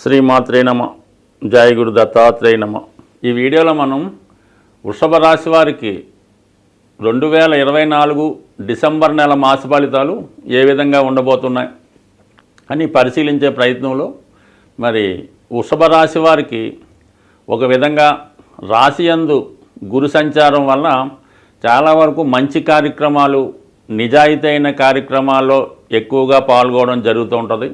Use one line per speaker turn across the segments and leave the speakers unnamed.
శ్రీమాత్రే నమ. జయ గురు దత్తాత్రేయ నమ. ఈ వీడియోలో మనం వృషభ రాశి వారికి 2024 డిసెంబర్ నెల మాస ఫలితాలు ఏ విధంగా ఉండబోతున్నాయి అని పరిశీలించే ప్రయత్నంలో మరి వృషభ రాశి వారికి ఒక విధంగా రాశి యందు గురు సంచారం వల్ల చాలా వరకు మంచి కార్యక్రమాలు, నిజాయితీ అయిన కార్యక్రమాల్లో ఎక్కువగా పాల్గొనడం జరుగుతూ ఉంటుంది.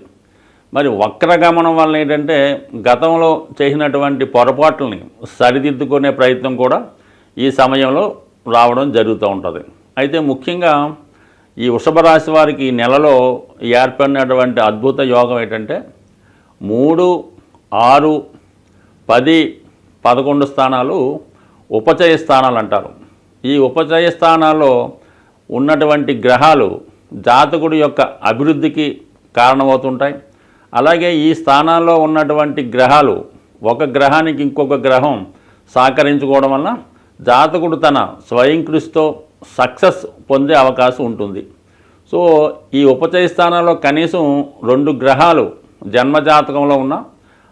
మరి వక్రగమనం వల్ల ఏంటంటే గతంలో చేసినటువంటి పొరపాట్లని సరిదిద్దుకునే ప్రయత్నం కూడా ఈ సమయంలో రావడం జరుగుతూ ఉంటుంది. అయితే ముఖ్యంగా ఈ వృషభ రాశి వారికి ఈ నెలలో ఏర్పడినటువంటి అద్భుత యోగం ఏంటంటే 3, 6, 10, 11 స్థానాలు ఉపచయ స్థానాలు అంటారు. ఈ ఉపచయ స్థానాల్లో ఉన్నటువంటి గ్రహాలు జాతకుడి యొక్క అభివృద్ధికి కారణమవుతుంటాయి. అలాగే ఈ స్థానాల్లో ఉన్నటువంటి గ్రహాలు ఒక గ్రహానికి ఇంకొక గ్రహం సహకరించుకోవడం వల్ల జాతకుడు తన స్వయం కృషితో సక్సెస్ పొందే అవకాశం ఉంటుంది. సో ఈ ఉపచయ స్థానాల్లో కనీసం 2 గ్రహాలు జన్మజాతకంలో ఉన్న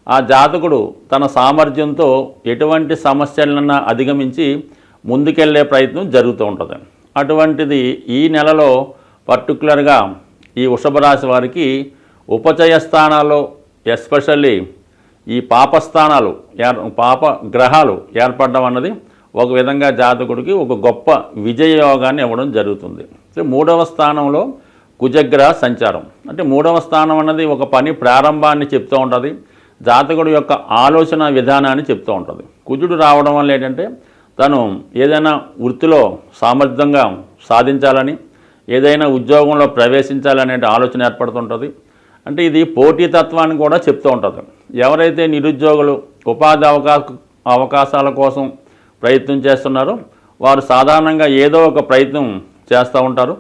ఆ జాతకుడు తన సామర్థ్యంతో ఎటువంటి సమస్యలన్నా అధిగమించి ముందుకెళ్లే ప్రయత్నం జరుగుతూ ఉంటుంది. అటువంటిది ఈ నెలలో పర్టికులర్గా ఈ వృషభ రాశి వారికి ఉపచయ స్థానాల్లో ఎస్పెషల్లీ ఈ పాపస్థానాలు పాప గ్రహాలు ఏర్పడడం అన్నది ఒక విధంగా జాతకుడికి ఒక గొప్ప విజయ యోగాన్ని ఇవ్వడం జరుగుతుంది. 3వ స్థానంలో కుజగ్రహ సంచారం అంటే 3వ స్థానం అన్నది ఒక పని ప్రారంభాన్ని చెప్తూ ఉంటుంది, జాతకుడి యొక్క ఆలోచన విధానాన్ని చెప్తూ ఉంటుంది. కుజుడు రావడం వల్ల ఏంటంటే తను ఏదైనా వృత్తిలో సామర్థ్యంగా సాధించాలని, ఏదైనా ఉద్యోగంలో ప్రవేశించాలనే ఆలోచన ఏర్పడుతుంటుంది. అంటే ఇది పోటీతత్వాన్ని కూడా చెప్తూ ఉంటుంది. ఎవరైతే నిరుద్యోగులు ఉపాధి అవకాశాల కోసం ప్రయత్నం చేస్తున్నారో వారు సాధారణంగా ఏదో ఒక ప్రయత్నం చేస్తూ ఉంటారు.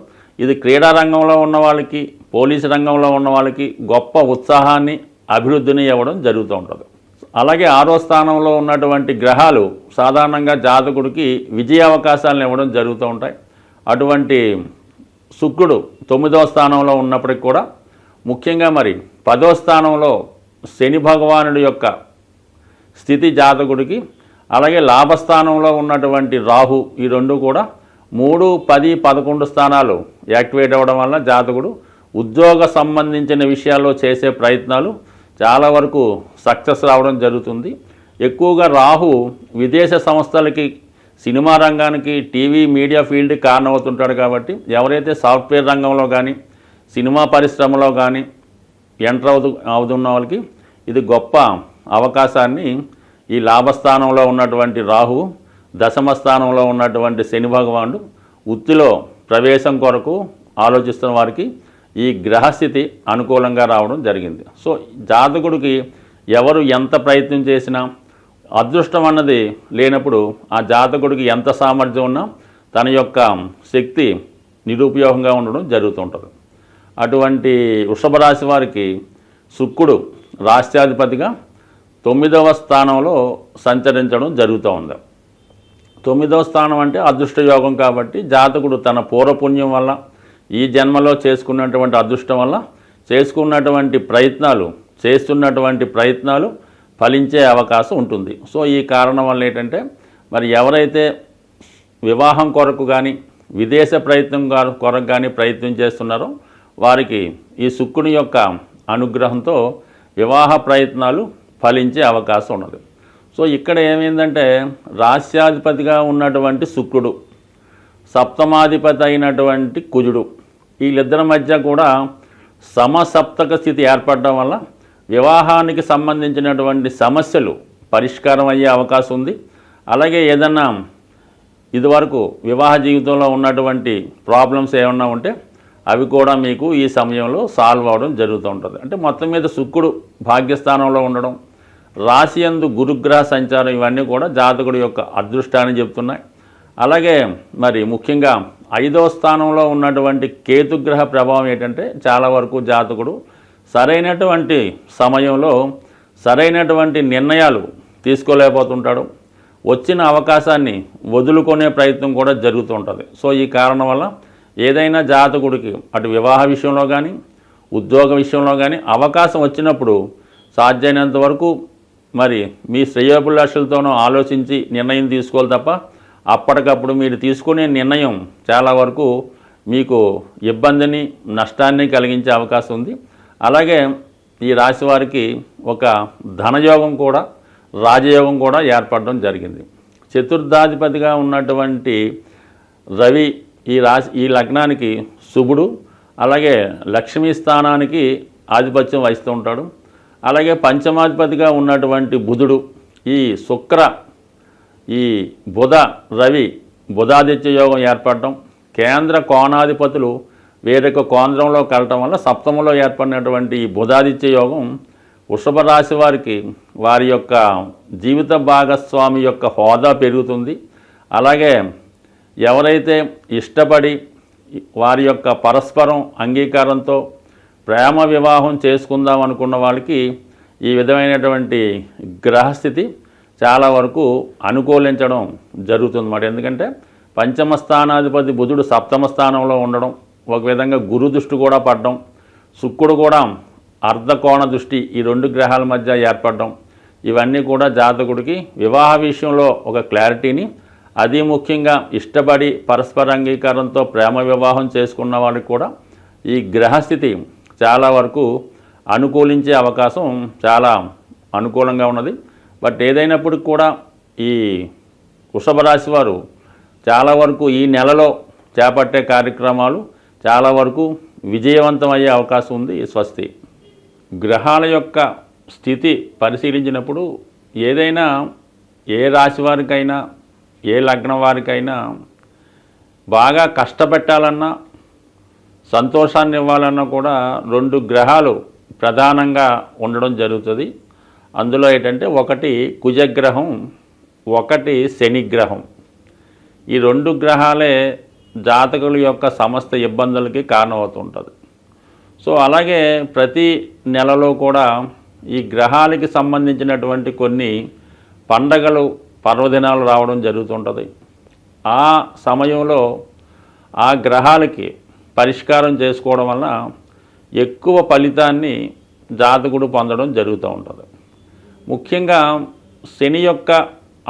ఇది క్రీడా రంగంలో ఉన్న వాళ్ళకి, పోలీసు రంగంలో ఉన్న వాళ్ళకి గొప్ప ఉత్సాహాన్ని, అభివృద్ధిని ఇవ్వడం జరుగుతూ ఉంటుంది. అలాగే 6వ స్థానంలో ఉన్నటువంటి గ్రహాలు సాధారణంగా జాతకుడికి విజయ అవకాశాలను ఇవ్వడం జరుగుతూ ఉంటాయి. అటువంటి శుక్రుడు 9వ స్థానంలో ఉన్నప్పటికి కూడా ముఖ్యంగా మరి 10వ స్థానంలో శని భగవానుడి యొక్క స్థితి జాతకుడికి, అలాగే లాభస్థానంలో ఉన్నటువంటి రాహు, ఈ 2 కూడా 3, 10, 11 స్థానాలు యాక్టివేట్ అవ్వడం వల్ల జాతకుడు ఉద్యోగ సంబంధించిన విషయాల్లో చేసే ప్రయత్నాలు చాలా వరకు సక్సెస్ రావడం జరుగుతుంది. ఎక్కువగా రాహు విదేశ సంస్థలకి, సినిమా రంగానికి, టీవీ మీడియా ఫీల్డ్కి కారణమవుతుంటాడు. కాబట్టి ఎవరైతే సాఫ్ట్వేర్ రంగంలో కానీ, సినిమా పరిశ్రమలో కానీ ఎంటర్ అవుతున్న వాళ్ళకి ఇది గొప్ప అవకాశాన్ని ఈ లాభస్థానంలో ఉన్నటువంటి రాహు, దశమ స్థానంలో ఉన్నటువంటి శని భగవానుడు వృత్తిలో ప్రవేశం కొరకు ఆలోచిస్తున్న వారికి ఈ గ్రహస్థితి అనుకూలంగా రావడం జరిగింది. సో జాతకుడికి ఎవరు ఎంత ప్రయత్నం చేసినా అదృష్టం అన్నది లేనప్పుడు ఆ జాతకుడికి ఎంత సామర్థ్యం ఉన్నా తన యొక్క శక్తి నిరుపయోగంగా ఉండడం జరుగుతుంటుంది. అటువంటి వృషభ రాశి వారికి శుక్రుడు రాష్ట్రాధిపతిగా 9వ స్థానంలో సంచరించడం జరుగుతూ ఉంది. 9వ స్థానం అంటే అదృష్ట యోగం కాబట్టి జాతకుడు తన పూర్వపుణ్యం వల్ల, ఈ జన్మలో చేసుకున్నటువంటి అదృష్టం వల్ల చేస్తున్నటువంటి ప్రయత్నాలు ఫలించే అవకాశం ఉంటుంది. సో ఈ కారణం వల్ల ఏంటంటే మరి ఎవరైతే వివాహం కొరకు కానీ, విదేశ ప్రయత్నం కొరకు కానీ ప్రయత్నం చేస్తున్నారో వారికి ఈ శుక్రుని యొక్క అనుగ్రహంతో వివాహ ప్రయత్నాలు ఫలించే అవకాశం ఉన్నది. సో ఇక్కడ ఏమైందంటే రాస్యాధిపతిగా ఉన్నటువంటి శుక్రుడు, సప్తమాధిపతి అయినటువంటి కుజుడు, వీళ్ళిద్దరి మధ్య కూడా సమసప్తక స్థితి ఏర్పడడం వల్ల వివాహానికి సంబంధించినటువంటి సమస్యలు పరిష్కారం అయ్యే అవకాశం ఉంది. అలాగే ఏదన్నా ఇదివరకు వివాహ జీవితంలో ఉన్నటువంటి ప్రాబ్లమ్స్ ఏమన్నా ఉంటే అవి కూడా మీకు ఈ సమయంలో సాల్వ్ అవ్వడం జరుగుతూ ఉంటుంది. అంటే మొత్తం మీద శుక్రుడు భాగ్యస్థానంలో ఉండడం, రాశి యందు గురుగ్రహ సంచారం, ఇవన్నీ కూడా జాతకుడి యొక్క అదృష్టాన్ని చెప్తున్నాయి. అలాగే మరి ముఖ్యంగా 5వ స్థానంలో ఉన్నటువంటి కేతుగ్రహ ప్రభావం ఏంటంటే చాలా వరకు జాతకుడు సరైనటువంటి సమయంలో సరైనటువంటి నిర్ణయాలు తీసుకోలేకపోతుంటాడు. వచ్చిన అవకాశాన్ని వదులుకునే ప్రయత్నం కూడా జరుగుతూ ఉంటుంది. సో ఈ కారణం వల్ల ఏదైనా జాతకుడికి అటు వివాహ విషయంలో కానీ, ఉద్యోగ విషయంలో కానీ అవకాశం వచ్చినప్పుడు సాధ్యమైనంత వరకు మరి మీ శ్రేయోభిలాషులతోనూ ఆలోచించి నిర్ణయం తీసుకోవాలి తప్ప అప్పటికప్పుడు మీరు తీసుకునే నిర్ణయం చాలా వరకు మీకు ఇబ్బందిని నష్టాన్ని కలిగించే అవకాశం ఉంది. అలాగే ఈ రాశి వారికి ఒక ధనయోగం కూడా రాజయోగం కూడా ఏర్పడడం జరిగింది. చతుర్థాధిపతిగా ఉన్నటువంటి రవి ఈ లగ్నానికి శుభుడు, అలాగే లక్ష్మీ స్థానానికి ఆధిపత్యం వహిస్తూ ఉంటాడు. అలాగే పంచమాధిపతిగా ఉన్నటువంటి బుధుడు, ఈ శుక్ర, ఈ బుధ రవి బుధాదిత్య యోగం ఏర్పడటం, కేంద్ర కోణాధిపతులు వేరొక కేంద్రంలో కలటం వల్ల సప్తమంలో ఏర్పడినటువంటి ఈ బుధాదిత్య యోగం వృషభ రాశి వారికి వారి యొక్క జీవిత భాగస్వామి యొక్క హోదా పెరుగుతుంది. అలాగే ఎవరైతే ఇష్టపడి వారి యొక్క పరస్పరం అంగీకారంతో ప్రేమ వివాహం చేసుకుందాం అనుకున్న వాళ్ళకి ఈ విధమైనటువంటి గ్రహస్థితి చాలా వరకు అనుకూలించడం జరుగుతుందన్నమాట. ఎందుకంటే పంచమ స్థానాధిపతి బుధుడు సప్తమ స్థానంలో ఉండడం, ఒక విధంగా గురు దృష్టి కూడా పడడం, శుక్రుడు కూడా అర్ధకోణ దృష్టి ఈ రెండు గ్రహాల మధ్య ఏర్పడడం, ఇవన్నీ కూడా జాతకుడికి వివాహ విషయంలో ఒక క్లారిటీని, అది ముఖ్యంగా ఇష్టపడి పరస్పర అంగీకారంతో ప్రేమ వివాహం చేసుకున్న వాళ్ళకి కూడా ఈ గ్రహస్థితి చాలా వరకు అనుకూలించే అవకాశం చాలా అనుకూలంగా ఉన్నది. బట్ ఏదైనప్పటికి కూడా ఈ వృషభ రాశి వారు చాలా వరకు ఈ నెలలో చేపట్టే కార్యక్రమాలు చాలా వరకు విజయవంతమయ్యే అవకాశం ఉంది. స్వస్తి. గ్రహాల యొక్క స్థితి పరిశీలించినప్పుడు ఏదైనా ఏ రాశి వారికైనా ఏ లగ్నం వారికైనా బాగా కష్టపెట్టాలన్నా సంతోషాన్ని ఇవ్వాలన్నా కూడా రెండు గ్రహాలు ప్రధానంగా ఉండడం జరుగుతుంది. అందులో ఏంటంటే ఒకటి కుజగ్రహం, ఒకటి శనిగ్రహం. ఈ రెండు గ్రహాలే జాతకుల యొక్క సమస్త ఇబ్బందులకి కారణమవుతుంటుంది. సో అలాగే ప్రతి నెలలో కూడా ఈ గ్రహాలకి సంబంధించినటువంటి కొన్ని పండగలు పర్వదినాలు రావడం జరుగుతుంటుంది. ఆ సమయంలో ఆ గ్రహాలకి పరిష్కారం చేసుకోవడం వల్ల ఎక్కువ ఫలితాన్ని జాతకుడు పొందడం జరుగుతూ ఉంటుంది. ముఖ్యంగా శని యొక్క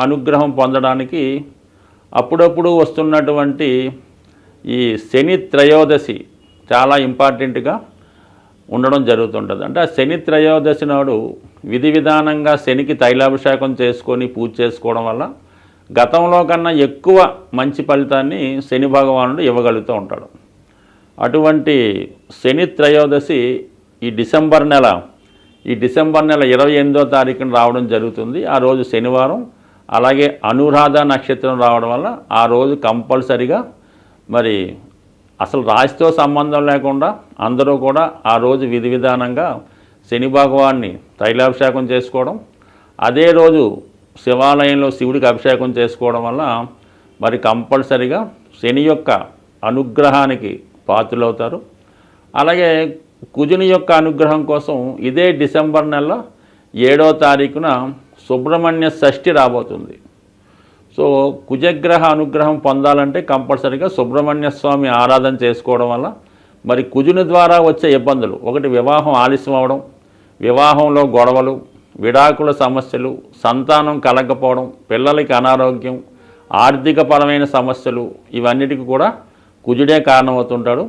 అనుగ్రహం పొందడానికి అప్పుడప్పుడు వస్తున్నటువంటి ఈ శని త్రయోదశి చాలా ఇంపార్టెంట్గా ఉండడం జరుగుతుంటుంది. అంటే ఆ శని త్రయోదశి నాడు విధి విధానంగా శనికి తైలాభిషేకం చేసుకొని పూజ చేసుకోవడం వల్ల గతంలో కన్నా ఎక్కువ మంచి ఫలితాన్ని శని భగవానుడు ఇవ్వగలుగుతూ ఉంటాడు. అటువంటి శని త్రయోదశి ఈ డిసెంబర్ నెల 28వ తారీఖున రావడం జరుగుతుంది. ఆ రోజు శనివారం. అలాగే అనురాధ నక్షత్రం రావడం వల్ల ఆ రోజు కంపల్సరిగా మరి అసలు రాశితో సంబంధం లేకుండా అందరూ కూడా ఆ రోజు విధి విధానంగా శని భగవాన్ని తైలాభిషేకం చేసుకోవడం, అదే రోజు శివాలయంలో శివుడికి అభిషేకం చేసుకోవడం వల్ల మరి కంపల్సరిగా శని యొక్క అనుగ్రహానికి పాత్రులవుతారు. అలాగే కుజుని యొక్క అనుగ్రహం కోసం ఇదే డిసెంబర్ నెల 7వ తారీఖున సుబ్రహ్మణ్య షష్ఠి రాబోతుంది. సో కుజగ్రహ అనుగ్రహం పొందాలంటే కంపల్సరీగా సుబ్రహ్మణ్య స్వామి ఆరాధన చేసుకోవడం వల్ల మరి కుజుని ద్వారా వచ్చే ఇబ్బందులు, ఒకటి వివాహం ఆలస్యం అవడం, వివాహంలో గొడవలు, విడాకుల సమస్యలు, సంతానం కలగకపోవడం, పిల్లలకి అనారోగ్యం, ఆర్థికపరమైన సమస్యలు, ఇవన్నిటికీ కూడా కుజుడే కారణమవుతుంటాడు.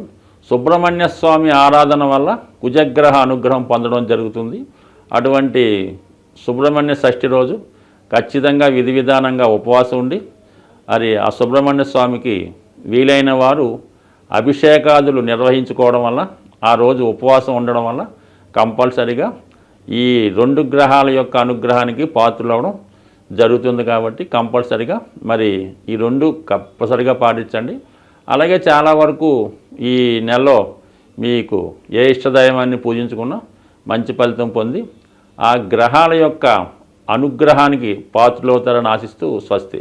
సుబ్రహ్మణ్య స్వామి ఆరాధన వల్ల కుజగ్రహ అనుగ్రహం పొందడం జరుగుతుంది. అటువంటి సుబ్రహ్మణ్య షష్ఠి రోజు ఖచ్చితంగా విధి విధానంగా ఉపవాసం ఉండి మరి ఆ సుబ్రహ్మణ్య స్వామికి వీలైన వారు అభిషేకాదులు నిర్వహించుకోవడం వల్ల, ఆ రోజు ఉపవాసం ఉండడం వల్ల కంపల్సరిగా ఈ రెండు గ్రహాల యొక్క అనుగ్రహానికి పాత్రలవడం జరుగుతుంది. కాబట్టి కంపల్సరిగా మరి ఈ రెండు కంపల్సరిగా పాటించండి. అలాగే చాలా వరకు ఈ నెలలో మీకు ఏ ఇష్టదైవాన్ని పూజించుకున్నా మంచి ఫలితం పొంది ఆ గ్రహాల యొక్క అనుగ్రహానికి పాత్రలవుతారని ఆశిస్తూ స్వస్తి.